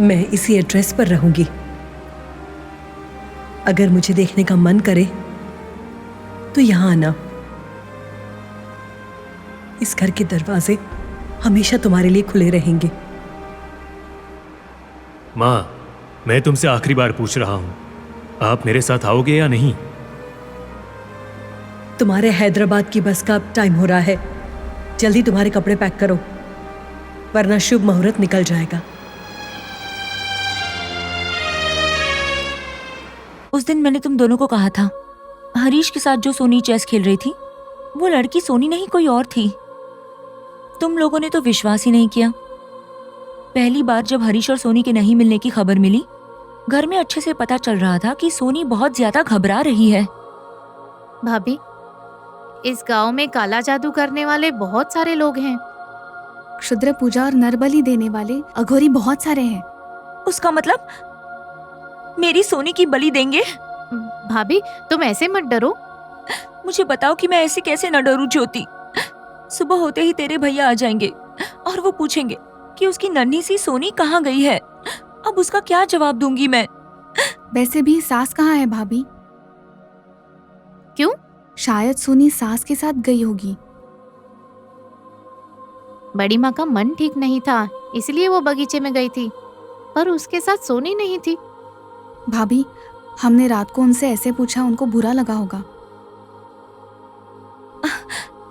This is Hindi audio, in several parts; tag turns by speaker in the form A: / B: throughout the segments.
A: मैं इसी एड्रेस पर रहूंगी। अगर मुझे देखने का मन करे तो यहां आना। इस घर के दरवाजे हमेशा तुम्हारे लिए खुले रहेंगे।
B: माँ, मैं तुमसे आखिरी बार पूछ रहा हूं, आप मेरे साथ आओगे या नहीं?
A: तुम्हारे हैदराबाद की बस का टाइम हो रहा है। जल्दी तुम्हारे कपड़े पैक करो, वरना शुभ मुहूर्त निकल जाएगा।
C: उस दिन मैंने तुम दोनों को कहा था, हरीश के साथ जो सोनी चेस खेल रही थी वो लड़की सोनी नहीं कोई और थी। तुम लोगों ने तो विश्वास ही नहीं किया। पहली बार जब हरीश और सोनी के नहीं मिलने की खबर मिली, घर में अच्छे से पता चल रहा था कि सोनी बहुत ज्यादा घबरा रही है।
D: भाभी, इस गांव में काला जादू करने वाले बहुत सारे लोग हैं।
E: क्षुद्र पूजा और नरबलि देने वाले अघोरी बहुत सारे हैं।
C: उसका मतलब मेरी सोनी की बलि देंगे?
D: भाभी, तुम ऐसे मत डरो।
C: मुझे बताओ कि मैं ऐसे कैसे न डरूं ज्योति। सुबह होते ही तेरे भैया आ जाएंगे और वो पूछेंगे कि उसकी नन्ही सी सोनी कहाँ गई है। अब उसका क्या जवाब दूंगी मैं?
E: वैसे भी सास कहाँ है भाभी?
D: क्यों?
E: शायद सोनी सास के साथ गई होगी।
D: बड़ी माँ का मन ठीक नहीं था, इसलिए वो बगीचे में गई थी, पर उसके साथ सोनी नहीं थी।
E: भाभी, हमने रात को उनसे ऐसे पूछा, उनको बुरा लगा होगा।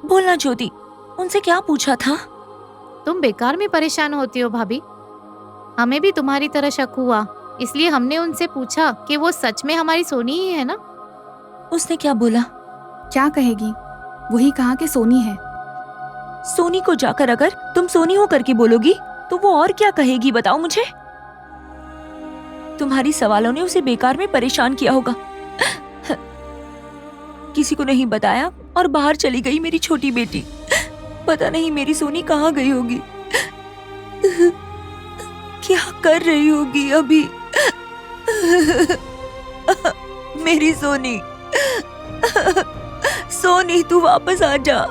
C: बोलना ज्योति, उनसे क्या पूछा था?
D: तुम बेकार में परेशान होती हो भाभी। हमें भी तुम्हारी तरह शक हुआ, इसलिए हमने उनसे पूछा कि वो सच में हमारी सोनी ही है ना।
C: उसने क्या बोला?
E: क्या कहेगी, वही कहा कि सोनी है।
C: सोनी को जाकर अगर तुम सोनी हो करके बोलोगी तो वो और क्या कहेगी बताओ मुझे। तुम्हारी सवालों ने उसे बेकार में परेशान किया होगा। किसी को नहीं बताया और बाहर चली गई मेरी छोटी बेटी। पता नहीं मेरी सोनी कहाँ गई होगी, क्या कर रही होगी अभी। मेरी सोनी, सोनी तू वापस आ जा।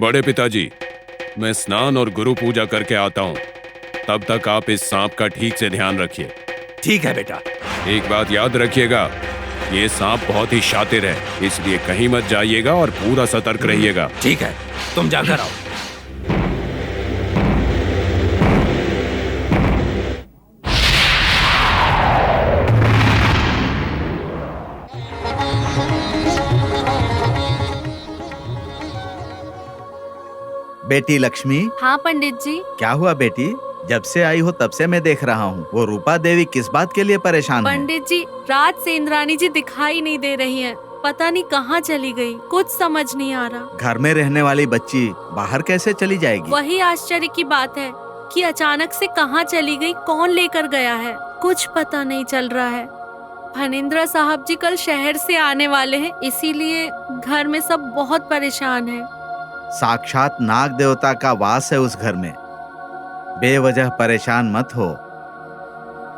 F: बड़े पिताजी, मैं स्नान और गुरु पूजा करके आता हूँ। तब तक आप इस सांप का ठीक से ध्यान रखिए।
G: ठीक है बेटा।
F: एक बात याद रखिएगा, ये सांप बहुत ही शातिर है, इसलिए कहीं मत जाइएगा और पूरा सतर्क रहिएगा।
G: ठीक है, तुम जाकर आओ।
H: बेटी लक्ष्मी।
D: हाँ पंडित जी।
H: क्या हुआ बेटी? जब से आई हो तब से मैं देख रहा हूँ, वो रूपा देवी किस बात के लिए परेशान है?
I: पंडित जी, रात से इंद्राणी जी दिखाई नहीं दे रही हैं। पता नहीं कहाँ चली गई, कुछ समझ नहीं आ रहा।
H: घर में रहने वाली बच्ची बाहर कैसे चली जाएगी?
I: वही आश्चर्य की बात है कि अचानक से कहाँ चली गई, कौन लेकर गया है, कुछ पता नहीं चल रहा है। फणींद्र साहब जी कल शहर से आने वाले हैं, इसीलिए घर में सब बहुत परेशान हैं।
H: साक्षात नाग देवता का वास है उस घर में, बेवजह परेशान मत हो।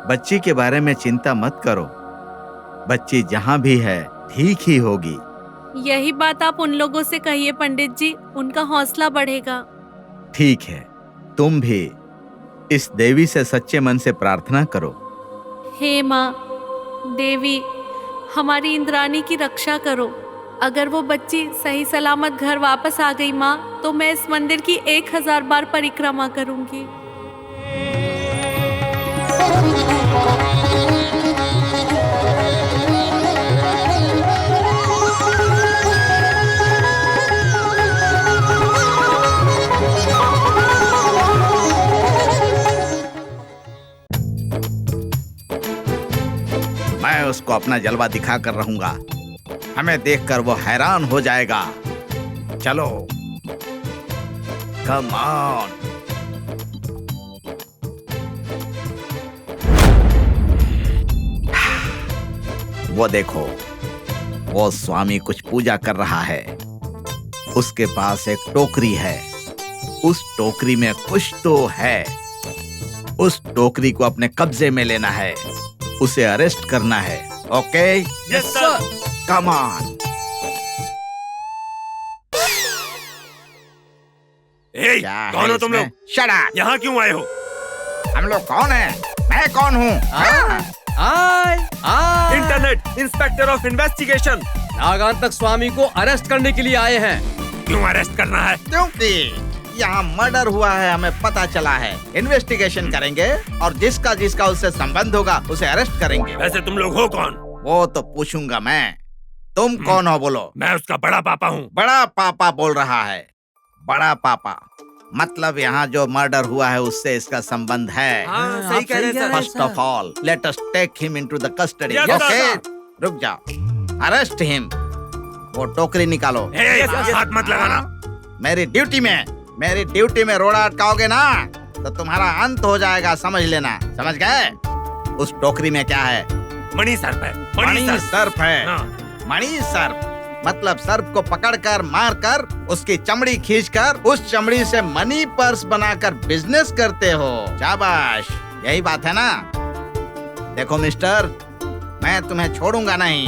H: बच्ची के बारे में चिंता मत करो, बच्ची जहाँ भी है ठीक ही होगी।
I: यही बात आप उन लोगों से कहिए पंडित जी, उनका हौसला बढ़ेगा।
H: ठीक है, तुम भी इस देवी से सच्चे मन से प्रार्थना करो।
I: हे माँ देवी, हमारी इंद्राणी की रक्षा करो। अगर वो बच्ची सही सलामत घर वापस आ गई माँ, तो मैं इस मंदिर की 1000 बार परिक्रमा करूंगी।
H: मैं उसको अपना जलवा दिखा कर रहूंगा, हमें देखकर वो हैरान हो जाएगा। चलो, कम ऑन। वो देखो, वो स्वामी कुछ पूजा कर रहा है। उसके पास एक टोकरी है, उस टोकरी में कुछ तो है। उस टोकरी को अपने कब्जे में लेना है, उसे अरेस्ट करना है। Okay?
G: Yes sir.
H: Come on.
G: ए, कौन हो तुम लोग?
H: Shut up.
G: यहाँ क्यों आए हो?
H: हम लोग कौन हैं? मैं कौन हूँ?
J: इंटरनेट इंस्पेक्टर ऑफ इन्वेस्टिगेशन नागांतक स्वामी को अरेस्ट करने के लिए आए हैं।
G: क्यों अरेस्ट करना है?
H: क्योंकि यहाँ मर्डर हुआ है, हमें पता चला है। इन्वेस्टिगेशन करेंगे और जिसका जिसका उससे संबंध होगा उसे अरेस्ट करेंगे।
G: वैसे तुम लोग हो कौन?
H: वो तो पूछूंगा मैं। तुम कौन हो बोलो?
G: मैं उसका बड़ा पापा हूँ।
H: बड़ा पापा बोल रहा है। बड़ा पापा मतलब यहाँ जो मर्डर हुआ है उससे इसका संबंध है।
J: सही कह रहे हैं
H: first of all let us take him into the custody.
G: Yes,
H: okay?
G: sir.
H: रुक जाओ। Arrest him. वो टोकरी निकालो।
G: हाथ मत लगाना।
H: मेरी ड्यूटी में रोड़ा अटकाओगे ना तो तुम्हारा अंत हो जाएगा, समझ लेना। समझ गए? उस टोकरी में क्या है?
G: मणि सर्प है।
H: मणि सर्प है।
G: हाँ।
H: मणि सर्प मतलब सर्प को पकड़कर मारकर उसकी चमड़ी खींचकर उस चमड़ी से मनी पर्स बनाकर बिजनेस करते हो। शाबाश, यही बात है ना? देखो मिस्टर, मैं तुम्हें छोड़ूंगा नहीं।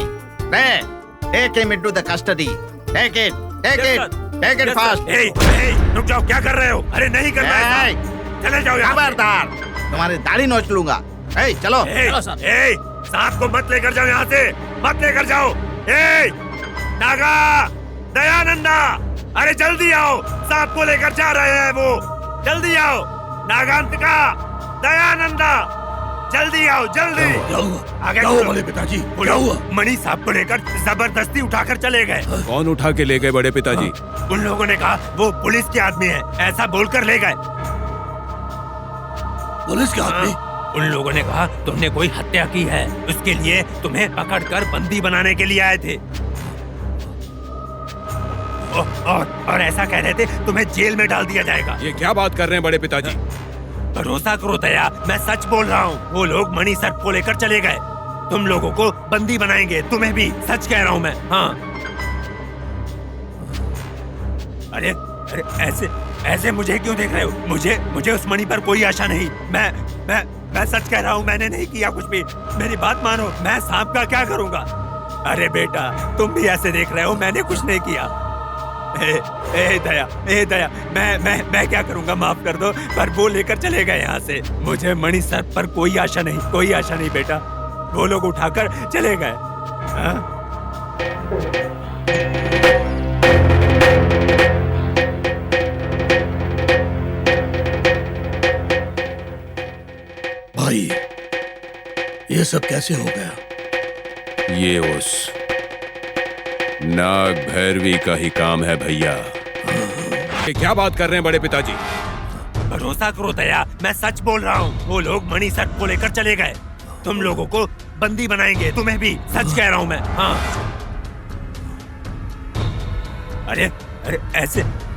H: Take him into the custody. Take it fast.
G: रुक जाओ, क्या कर रहे हो? अरे नहीं करना है। चले जाओ यहाँ से।
H: खबरदार, तुम्हारी दाढ़ी नोच लूंगा। चलो।
G: सांप को मत लेकर जाओ यहाँ से, मत लेकर जाओ। नागा, दयानंदा, अरे जल्दी आओ, सांप को लेकर जा रहे हैं वो। जल्दी आओ नागांतका, दयानंदा, जल्दी आओ, जल्दी। आगे बोले पिताजी, क्या हुआ? मणि सांप को लेकर जबरदस्ती उठाकर चले गए।
F: कौन उठा के ले गए बड़े पिताजी?
G: उन लोगों ने कहा वो पुलिस के आदमी है, ऐसा बोलकर ले गए।
J: पुलिस के आदमी?
G: उन लोगों ने कहा तुमने कोई हत्या की है, उसके लिए तुम्हें पकड़कर बंदी बनाने के लिए आए थे। और ऐसा कह रहे थे तुम्हें जेल में डाल दिया जाएगा।
F: ये क्या बात कर रहे हैं बड़े पिताजी?
G: भरोसा करो दया, मैं सच बोल रहा हूँ। वो लोग मणि सर्प को लेकर चले गए, तुम लोगों को बंदी बनाएंगे, तुम्हें भी। सच कह रहा हूँ मैं। हाँ। अरे ऐसे मुझे क्यों देख रहे हो? मुझे उस मणि पर कोई आशा नहीं। मैं सच कह रहा हूँ, मैंने नहीं किया कुछ भी। मेरी बात मानो, मैं सांप का क्या करूँगा? अरे बेटा, तुम भी ऐसे देख रहे हो, मैंने कुछ नहीं किया। दया, मैं क्या करूँगा? माफ कर दो, पर वो लेकर चले गए यहाँ से। मुझे मणि सर्प पर कोई आशा नहीं बेटा। वो लोग उठाकर चले गए।
J: भाई, ये सब कैसे हो गया?
F: ये उस नाग भैरवी का ही काम है भैया। ये क्या बात कर रहे हैं बड़े पिताजी?
G: भरोसा करो दया, मैं सच बोल रहा हूँ। वो लोग मणि सर्प को लेकर चले गए, तुम लोगों को बंदी बनाएंगे, तुम्हें भी। सच कह रहा हूँ मैं। हाँ। अरे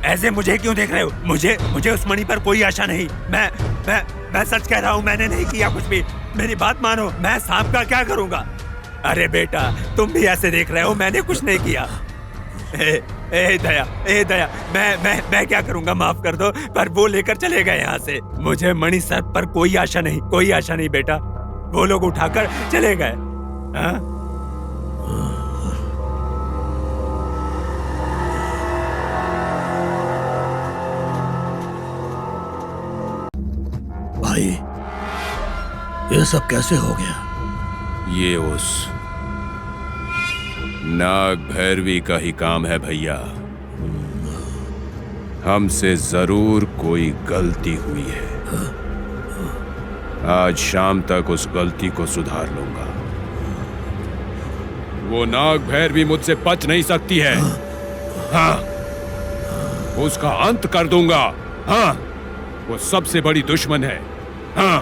G: ऐसे मुझे क्यों देख रहे हो? मुझे उस मणि पर कोई आशा नहीं। मैं सच कह रहा हूँ, मैंने नहीं किया कुछ भी। मेरी बात मानो, मैं सांप का क्या करूँगा? अरे बेटा, तुम भी ऐसे देख रहे हो, मैंने कुछ नहीं किया। दया, मैं क्या करूँगा? माफ कर दो, पर वो लेकर चले गए यहाँ से। मुझे मणि सर्प पर कोई आशा नहीं बेटा। वो लोग उठाकर चले गए। हाँ?
J: भाई, ये सब कैसे हो गया?
F: ये उस नाग भैरवी का ही काम है भैया। हमसे जरूर कोई गलती हुई है। आज शाम तक उस गलती को सुधार लूंगा। वो नाग भैरवी मुझसे बच नहीं सकती है। हाँ, उसका अंत कर दूंगा। हाँ, वो सबसे बड़ी दुश्मन है। हाँ।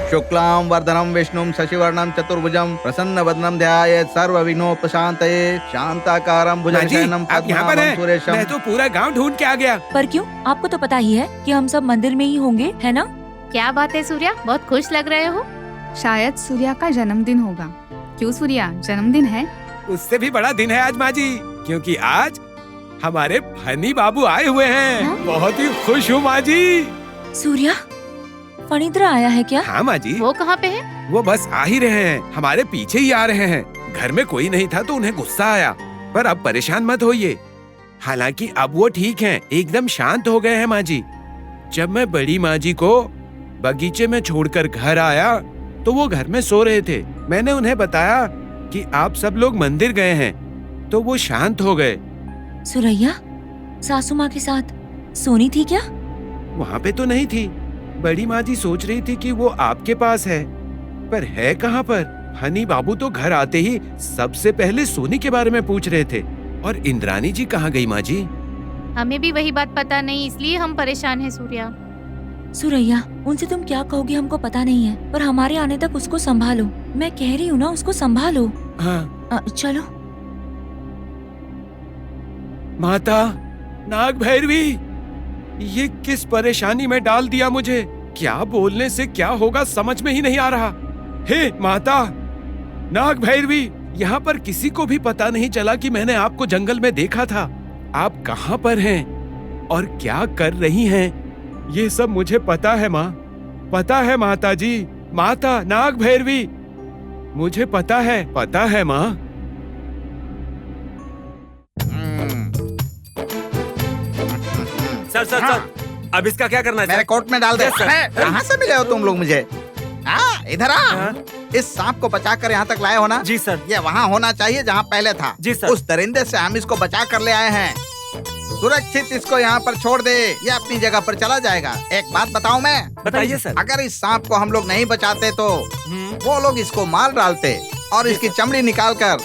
H: शुक्लां वरदनं विष्णुं शशिवर्णं चतुर्भुजं प्रसन्नवदनं ध्यायेत् सर्वविघ्नोपशान्तये शान्ताकारं भुजगशयनं पद्मनाभं सुरेशं।
J: मैं तो पूरा गांव ढूंढ के आ गया।
C: पर क्यों? आपको तो पता ही है कि हम सब मंदिर में ही होंगे, है ना?
D: क्या बात है सूर्या, बहुत खुश लग रहे हो।
E: शायद सूर्या का जन्मदिन होगा। क्यों सूर्या, जन्मदिन है?
J: उससे भी बड़ा दिन है आज माँ जी, क्योंकि आज
F: हमारे फनी बाबू आए हुए हैं।
D: हाँ?
F: बहुत ही खुश हूँ माँ जी।
C: सूर्या, फणींद्र आया है क्या?
F: हाँ माँ जी,
D: वो कहाँ पे है?
F: वो बस आ ही रहे हैं, हमारे पीछे ही आ रहे हैं। घर में कोई नहीं था तो उन्हें गुस्सा आया, पर अब परेशान मत होइए। हालांकि अब वो ठीक हैं, एकदम शांत हो गए हैं माँ जी। जब मैं बड़ी माँ जी को बगीचे में छोड़कर घर आया तो वो घर में सो रहे थे। मैंने उन्हें बताया कि आप सब लोग मंदिर गए हैं, तो वो शांत हो गए।
C: सुरैया, सासू माँ के साथ सोनी थी क्या?
F: वहाँ पे तो नहीं थी। बड़ी माँ जी सोच रही थी कि वो आपके पास है, पर है कहाँ पर। हनी बाबू तो घर आते ही सबसे पहले सोनी के बारे में पूछ रहे थे। और इंद्रानी जी कहाँ गई माँ जी?
D: हमें भी वही बात पता नहीं, इसलिए हम परेशान हैं सूर्या।
C: सुरैया, उनसे तुम क्या कहोगी हमको पता नहीं है, पर हमारे आने तक उसको संभालो। मैं कह रही हूँ ना, उसको संभालो।
F: हाँ।
C: चलो।
F: माता नाग भैरवी, ये किस परेशानी में डाल दिया मुझे। क्या बोलने से क्या होगा समझ में ही नहीं आ रहा। हे माता नाग भैरवी, यहाँ पर किसी को भी पता नहीं चला कि मैंने आपको जंगल में देखा था। आप कहाँ पर हैं और क्या कर रही हैं, ये सब मुझे पता है माँ, पता है माता जी। माता नाग भैरवी, मुझे पता है माँ।
J: सर, अब इसका क्या करना है?
H: मेरे कोर्ट में डाल दे।
J: Yes, sir.
H: कहाँ से मिले हो तुम लोग मुझे? इधर आ।
J: हाँ?
H: इस सांप को बचाकर यहाँ तक लाए हो ना?
J: जी सर।
H: ये वहाँ होना चाहिए जहाँ पहले था।
J: जी सर।
H: उस दरिंदे से हम इसको बचा कर ले आए हैं। सुरक्षित इसको यहाँ पर छोड़ दे, ये अपनी जगह पर चला जाएगा। एक बात बताऊं मैं?
J: बताइए सर।
H: अगर इस सांप को हम लोग नहीं बचाते तो वो लोग इसको मार डालते और इसकी चमड़ी निकाल कर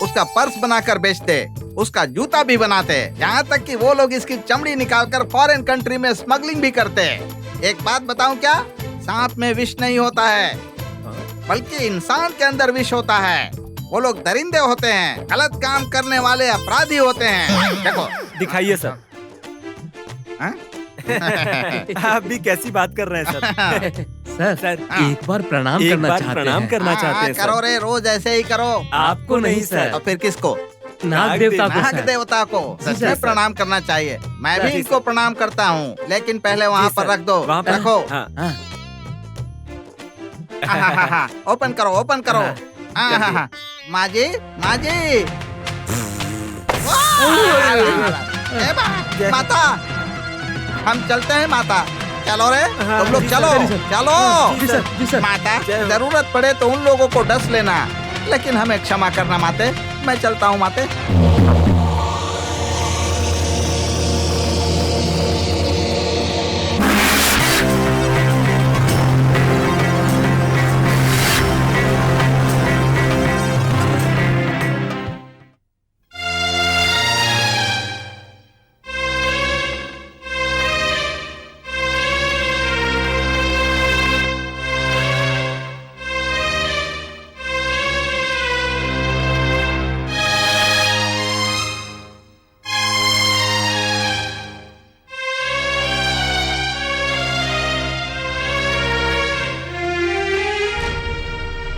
H: उसका पर्स बनाकर बेचते, उसका जूता भी बनाते, यहाँ तक कि वो लोग इसकी चमड़ी निकालकर फॉरेन कंट्री में स्मगलिंग भी करते। एक बात बताऊं क्या? सांप में विष नहीं होता है, बल्कि इंसान के अंदर विष होता है। वो लोग दरिंदे होते हैं, गलत काम करने वाले अपराधी होते हैं। देखो।
J: दिखाइए सर।
H: हाँ?
J: आप भी कैसी बात कर रहे हैं सर?
K: सर एक बार प्रणाम करना चाहते हैं।
H: करो रे, रोज ऐसे ही करो।
J: आपको नहीं सर।
H: तो फिर किसको?
K: नाग देवता को
H: नाग
K: सर।
H: देवता को सच में प्रणाम करना चाहिए। मैं भी इनको प्रणाम करता हूँ, लेकिन पहले वहाँ पर रख दो।
J: वहाँ पर
H: रखो।
J: हाँ।
H: ओपन करो, ओपन करो। माँ जी, माँ जी। माता, हम चलते हैं माता। चलो रे, तुम लोग चलो, चलो। माता, जरूरत पड़े तो उन लोगों को डस लेना, लेकिन हमें क्षमा करना माते। मैं चलता हूँ माते।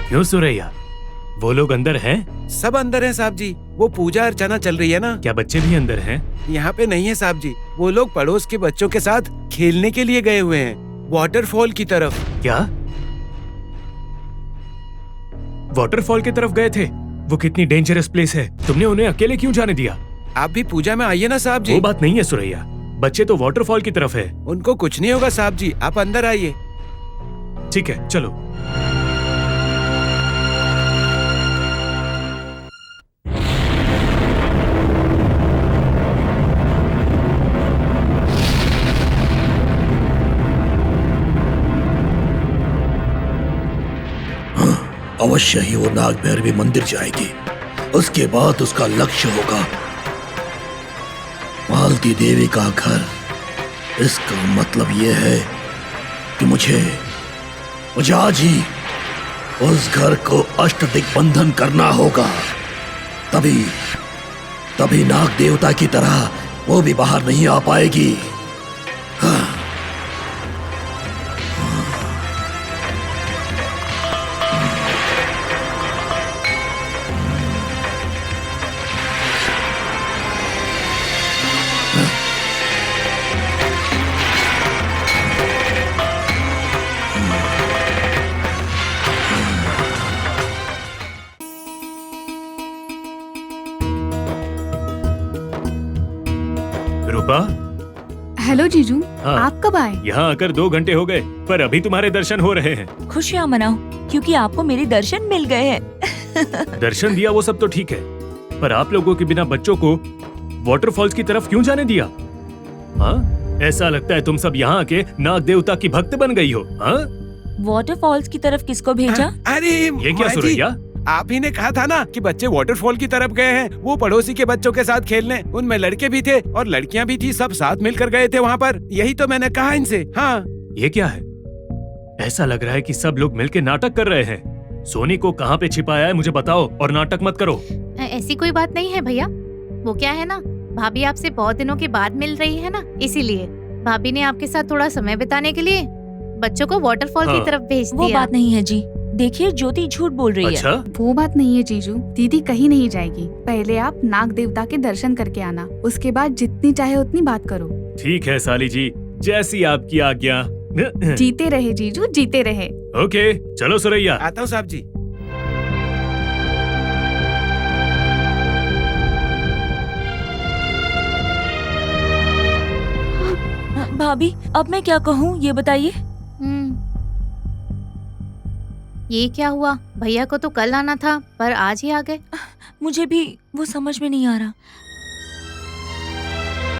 B: क्यों सुरैया, वो लोग अंदर हैं?
F: सब अंदर हैं साहब जी। वो पूजा अर्चना चल रही है ना।
B: क्या बच्चे भी अंदर हैं?
F: यहाँ पे नहीं है साहब जी। वो लोग पड़ोस के बच्चों के साथ खेलने के लिए गए हुए हैं, वाटरफॉल की तरफ।
B: क्या वाटरफॉल की तरफ गए थे? वो कितनी डेंजरस प्लेस है, तुमने उन्हें अकेले क्यों जाने दिया?
F: आप भी पूजा में आइए ना साहब जी।
B: वो बात नहीं है सुरैया, बच्चे तो वाटरफॉल की तरफ है।
F: उनको कुछ नहीं होगा साहब जी, आप अंदर आइए।
B: ठीक है, चलो।
L: अवश्य ही वो नाग भैरवी मंदिर जाएगी। उसके बाद उसका लक्ष्य होगा मालती देवी का घर। इसका मतलब यह है कि मुझे आज ही उस घर को अष्टदिग्बंधन करना होगा। तभी नाग देवता की तरह वो भी बाहर नहीं आ पाएगी।
B: रूपा,
E: हेलो जीजू,
B: हाँ।
E: आप कब आए?
B: यहाँ आकर 2 घंटे हो गए, पर अभी तुम्हारे दर्शन हो रहे हैं।
C: खुशियाँ मनाओ क्योंकि आपको मेरे दर्शन मिल गए हैं।
B: दर्शन दिया वो सब तो ठीक है, पर आप लोगों के बिना बच्चों को वाटरफॉल्स की तरफ क्यों जाने दिया? हाँ, ऐसा लगता है तुम सब यहाँ आके नाग देवता की भक्त बन गई हो। हाँ,
C: वाटरफॉल्स की तरफ किसको भेजा?
F: अरे
B: ये क्या
F: माँ जी,
B: सुरैया?
F: आप ही ने कहा था ना कि बच्चे वाटरफॉल की तरफ गए हैं, वो पड़ोसी के बच्चों के साथ खेलने। उनमें लड़के भी थे और लड़कियां भी थी, सब साथ मिलकर गए थे वहाँ पर। यही तो मैंने कहा इनसे। हाँ,
B: ये क्या है? ऐसा लग रहा है कि सब लोग मिलके नाटक कर रहे हैं। सोनी को कहाँ पे छिपाया है मुझे बताओ और नाटक मत करो।
D: ऐसी कोई बात नहीं है भैया। वो क्या है ना, भाभी आपसे बहुत दिनों के बाद मिल रही है ना, इसीलिए भाभी ने आपके साथ थोड़ा समय बिताने के लिए बच्चों को वाटरफॉल की तरफ भेज दिया।
C: वो बात नहीं है जी। देखिए ज्योति झूठ बोल रही
B: अच्छा?
C: है।
E: वो बात नहीं है जीजू, दीदी कहीं नहीं जाएगी। पहले आप नाग देवता के दर्शन करके आना, उसके बाद जितनी चाहे उतनी बात करो।
B: ठीक है साली जी, जैसी आपकी आज्ञा।
E: जीते रहे जीजू, जीते रहे।
B: ओके, चलो सुरैया।
F: आता हूँ साहब जी।
C: भाभी अब मैं क्या कहूँ ये बताइए।
D: ये क्या हुआ? भैया को तो कल आना था पर आज ही आ गए।
C: मुझे भी वो समझ में नहीं आ रहा।